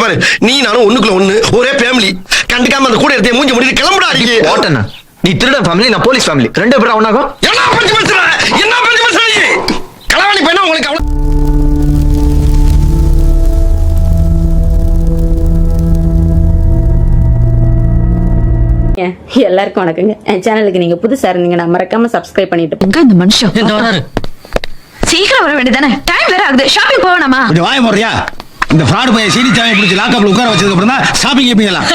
பாரு, நீ நானும் ஒண்ணுக்குள்ள ஒண்ணு, ஒரே ஃபேமிலி. கண்டுக்காம அந்த கூட எடுத்து மூஞ்சி முடிட்டு கிளம்புடா. ஓட்டண்ணா, நீ திருட ஃபேமிலி, நான் போலீஸ் ஃபேமிலி, ரெண்டு பேரும் ஒன்னாகும். என்ன பஞ்சு பேசுற? என்ன பஞ்சு பேசுற நீ? களவாணி பையனா உங்களுக்கு அவ்வளவு எல்லாருக்கும் வணக்கங்க. என் சேனலுக்கு நீங்க புதுசா இருந்தீங்கன்னா மறக்காம சப்ஸ்கிரைப் பண்ணிட்டு எங்க இந்த மனுஷன் சீக்கிரம் வர வேண்டியதானே? டைம் வேற ஆகுது. ஷாப்பிங் போகணுமா? கொஞ்சம் வாய முறையா. இந்த ஃப்ராட் பையன் சீனி சாமி பிடிச்சி லாக்கப்ல உட்கார வச்சதுக்கு அப்புறம் தான் ஷாப்பிங் எப்பீங்கலாம்.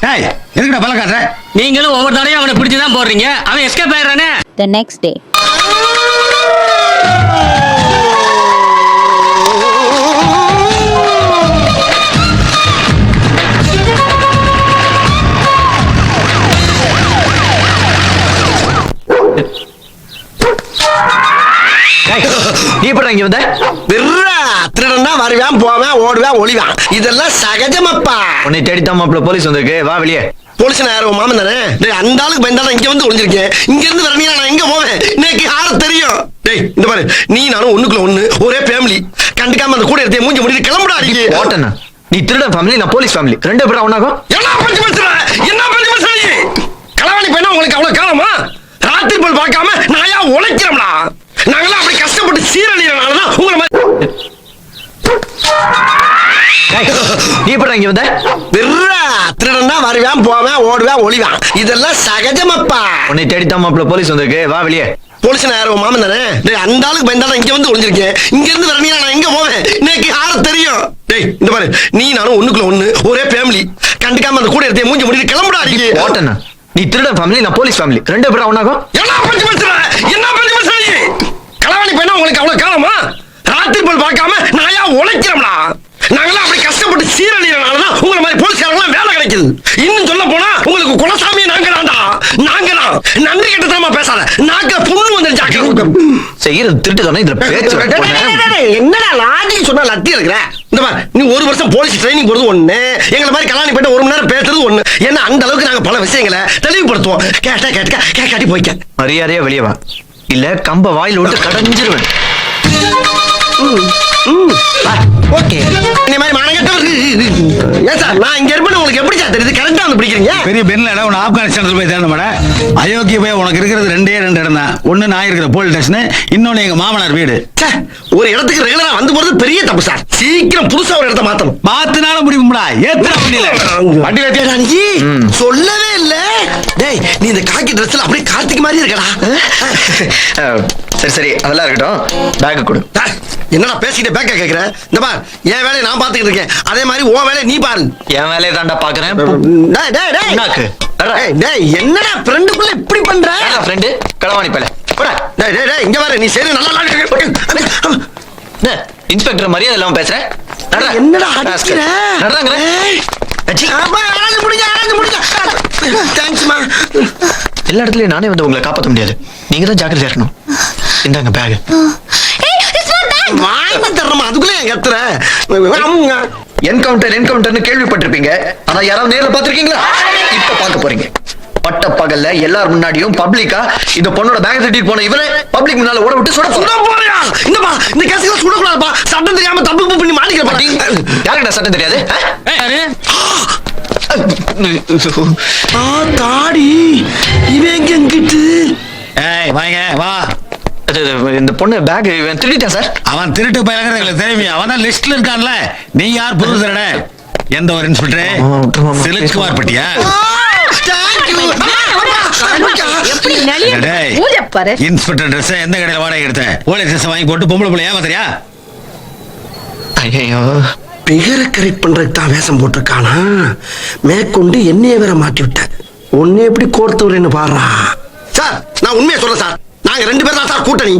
டேய், எதுக்குடா பல்ல காட்டுற? நீங்களும் ஒவ்வொரு தடையும் அவனை பிடிச்சி தான் போடுறீங்க. அவன் எஸ்கேப் ஆயிடுறானே. The next day. நீ எப்படா இங்க வந்த? திருடனா வருவான், போவான், ஓடுவான், ஒளிவான். இதெல்லாம் சகஜமப்பா. உன்னை தேடித்தான் மாப்பிள்ள போலீஸ் வந்திருக்கு. வா வெளியே. போலீஸ் யாரும் மாமன் தானே? டேய், அந்த ஆளுக்கு பயந்தாலும் இங்க வந்து ஒளிஞ்சிருக்கேன். இங்க இருந்து வரணியா நான் எங்க போவேன்? எனக்கு யாரு தெரியும்? டேய், இந்த பாரு, நீ நானும் ஒண்ணுக்குள்ள ஒண்ணு, ஒரே ஃபேமிலி. கண்டுக்காம அந்த கூட எடுத்து மூஞ்சி முடிட்டு கிளம்புடா. ஓட்டண்ணா, நீ திருட ஃபேமிலி, நான் போலீஸ் ஃபேமிலி, ரெண்டு பேரும் ஒன்னாகும். என்ன பஞ்சு பேசுற? என்ன பஞ்சு பேசுற நீ? களவாணி பையனா உங்களுக்கு அவ்வளவு காலமா? ராத்திரி போல் பார்க்காம நாயா உழைக்கிறோம்டா. நாங்களாம் அப்படி கஷ்டப்பட்டு சீரழியறனாலதான் உங்களை மாதிரி. நீ எப்படா இங்க வந்த? திருடனா வருவான், போவான், ஓடுவான், ஒளிவான். இதெல்லாம் சகஜமப்பா. உன்னை தேடித்தான் மாப்பிள்ள போலீஸ் வந்திருக்கு. வா வெளியே. போலீஸ் யாரும் மாமன் தானே? டேய், அந்த ஆளுக்கு பயந்தாலும் இங்க வந்து ஒளிஞ்சிருக்கேன். இங்க இருந்து வரணியா நான் எங்க போவேன்? எனக்கு யாரு தெரியும்? டேய், இந்த பாரு, நீ நானும் ஒண்ணுக்குள்ள ஒண்ணு, ஒரே ஃபேமிலி. கண்டுக்காம அந்த கூட எடுத்து மூஞ்சி முடிட்டு கிளம்புடா. ஓட்டண்ணா, நீ திருட ஃபேமிலி, நான் போலீஸ் ஃபேமிலி, ரெண்டு பேரும் ஒன்னாகும். என்ன பஞ்சு பேசுற? என்ன பஞ்சு பேசுற நீ? களவாணி பையனா உங்களுக்கு அவ்வளவு காலமா? ராத்திரி போல் பார்க்காம நாயா உழைக்கிறோம்டா. நாங்களாம் அப்படி கஷ்டப்பட்டு சீரழியறனாலதான் உங்களை மாதிரி போலீஸ்காரங்களாம் வேலை கிடைக்குது. இன்னும் சொல்ல போனா உங்களுக்கு குலசாமியை நாங்க தான்டா. நாங்க தான். நன்றி கெட்டதனமா பேசாத. நாக்க புண்ணு வந்துருச்சாக்க. செய்யறது திருட்டு தானே? இதுல பேச்சு என்னடா லாஜிக் சொன்னா லத்தி இருக்கிற? இந்த மாதிரி நீ ஒரு வருஷம் போலீஸ் ட்ரைனிங் போறது ஒண்ணு, எங்களை மாதிரி கல்யாணி போயிட்டு ஒரு மணி நேரம் பேசுறது ஒண்ணு. ஏன்னா அந்த அளவுக்கு நாங்க பல விஷயங்களை தெளிவுபடுத்துவோம். கேட்டா கேட்காட்டி போய்க்க. மரியாதையா வெளியே வா, இல்ல கம்ப வாயில் விட்டு கடைஞ்சிருவேன். ஓகே, இந்த மாதிரி மானகட்டவருக்கு ஏன் சார் நான் இங்க இருப்பேன்னு உங்களுக்கு எப்படி சார் தெரியுது? கரெக்டா வந்து பிடிக்கிறீங்க. பெரிய பெண்ல இடம் உன ஆப்கானிஸ்தான்ல போய் தேடணும் மேடம். அயோக்கிய போய் உனக்கு இருக்கிறது ரெண்டு இடம் தான். ஒண்ணு நான் இருக்கிற போலீஸ் ஸ்டேஷன், இன்னொன்னு எங்க மாமனார் வீடு. ஒரு இடத்துக்கு ரெகுலரா வந்து போறது பெரிய தப்பு சார். சீக்கிரம் புதுசா ஒரு இடத்த மாத்தணும். மாத்தினாலும் முடியும்டா. ஏத்துற வண்டியில தேடா நீ சொல்லவே இல்ல. டேய், நீ இந்த காக்கி ட்ரெஸ்ல அப்படியே கார்த்திக் மாதிரி இருக்கடா. சரி சரி, அதெல்லாம் இருக்கட்டும். பேக் கொடு. என்னடா பேசிட்டு பேக்க கேக்குற? இந்த பார், என் வேலையை நான் பாத்துக்கிட்டு இருக்கேன். அதே மாதிரி உன் வேலையை நீ பாரு. என் வேலையை தாண்டா பாக்குறேன். என்னடா ஃப்ரெண்டுக்குள்ள இப்படி பண்ற? ஃப்ரெண்டு களவாணி பையல. இங்க பாரு, நீ சரி நல்லா இன்ஸ்பெக்டர் மரியாதை இல்லாம பேசுற. என்னடா அடிக்கிற? எல்லா இடத்துலயும் நானே வந்து உங்களை காப்பாற்ற முடியாது. நீங்க தான் ஜாக்கிரதையா இருக்கணும். இந்தாங்க பேக். வாங்கி தர்றமா, அதுக்குள்ள என் கத்துற. என்கவுண்டர்னு கேள்விப்பட்டிருப்பீங்க. ஆனா யாராவது நேர்ல பாத்திருக்கீங்களா? இப்ப பார்க்க போறீங்க. பட்ட பகல்ல எல்லாரும் முன்னாடியும் பப்ளிக்கா இந்த பொண்ணோட பேக் தட்டிட்டு போன இவனை பப்ளிக் முன்னால ஓட விட்டு சுட போறியா? இந்த கேஸ்ல சுடக்கூடாதுப்பா. சட்டம் தெரியாம தப்பு பண்ணி மாட்டிக்கிறப்பா. யாருக்குடா சட்டம் தெரியாது? தாடி இவன் எங்கிட்டு? ஏய் வாங்க வா. இந்த பொண்ணு பேக் இவன் திருடிட்டான் சார். அவன் திருட்டு பயிலங்கிறது எங்களுக்கு தெரியும். அவன் தான் லிஸ்ட்ல இருக்கான்ல. நீ யார் புது திருட? எந்த ஒரு இன்ஸ்பெக்டர்? சிலுக்குவார் பட்டியா? இன்ஸ்பெக்டர் ட்ரெஸ் எந்த கடையில வாடகை எடுத்த? போலீஸ் ட்ரெஸ் வாங்கி போட்டு பொம்பளை பிள்ளையா மாத்திரியா? ஐயோ, பிகரை கரெக்ட் பண்றதுக்கு தான் வேஷம் போட்டிருக்கானா? மேற்கொண்டு என்னைய வேற மாட்டி விட்ட. ஒன்னே எப்படி கோர்த்து வரேன்னு பாடுறா. சார், நான் உண்மையை சொல்றேன் சார். நாங்க ரெண்டு பேரும் தான் சார் கூட்டணி.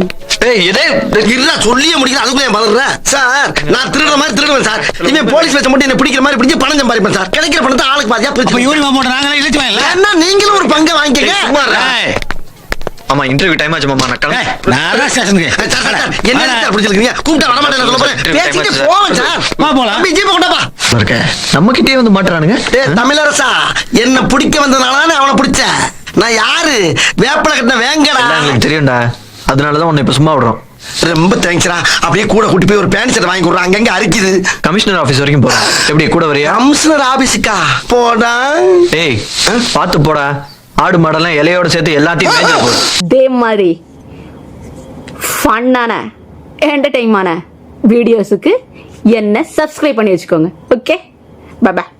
இல்ல சொல்லியே முடியல, அதுக்குள்ளே வளர்ற சார். நான் திருடுற மாதிரி திருடுவேன் சார். இவன் போலீஸ் வேஷம் மட்டும் என்ன பிடிக்கிற மாதிரி பிடிச்சி பணம் சம்பாதிப்பேன் சார். கிடைக்கிற பணத்தை ஆளுக்கு பாதியா பிரிச்சு யூனிஃபார்ம் போட்டு நாங்களே இழுத்துவேன். என்ன நீங்களும் ஒரு பங்கை வாங்கிக்கங்க. ஆமா, இன்டர்வியூ டைம் ஆச்சு மாமா. நான் ஸ்டேஷனுக்கு என்ன சார் பிடிச்சிருக்கீங்க? கூப்பிட்டா வர மாட்டேன் சொல்ல போறேன். பேசிட்டு போவேன் சார். வா போலாம். ஜீப் கொண்டாப்பா. நம்ம கிட்டே வந்து மாட்டுறானுங்க. தமிழரசா, என்ன பிடிக்க வந்ததுனால அவனை பிடிச்ச. நான் யாரு? வேப்பல கட்டின வேங்கடா. எங்களுக்கு தெரியும்டா. அதனாலதான் உன்னை இப்ப சும்மா விடுறோம். ரொம்ப தேங்க்ஸ்டா. அப்படியே கூட கூட்டி போய் ஒரு பேண்ட் ஷர்ட் வாங்கி கொடுறா, அங்கங்க அரிக்குது. கமிஷனர் ஆபீஸ் வரைக்கும் போறேன், எப்படி கூட வரியா? கமிஷனர் ஆபீஸுக்கா? போடா. ஏய் பாத்து போடா, ஆடு மாடெல்லாம் இலையோட சேர்த்து எல்லாத்தையும் மேய்ஞ்சிட போகுது. இதே மாதிரி ஃபன்னான என்டர்டெயின்மான வீடியோஸுக்கு என்ன சப்ஸ்கிரைப் பண்ணி வச்சுக்கோங்க. Okay, bye bye.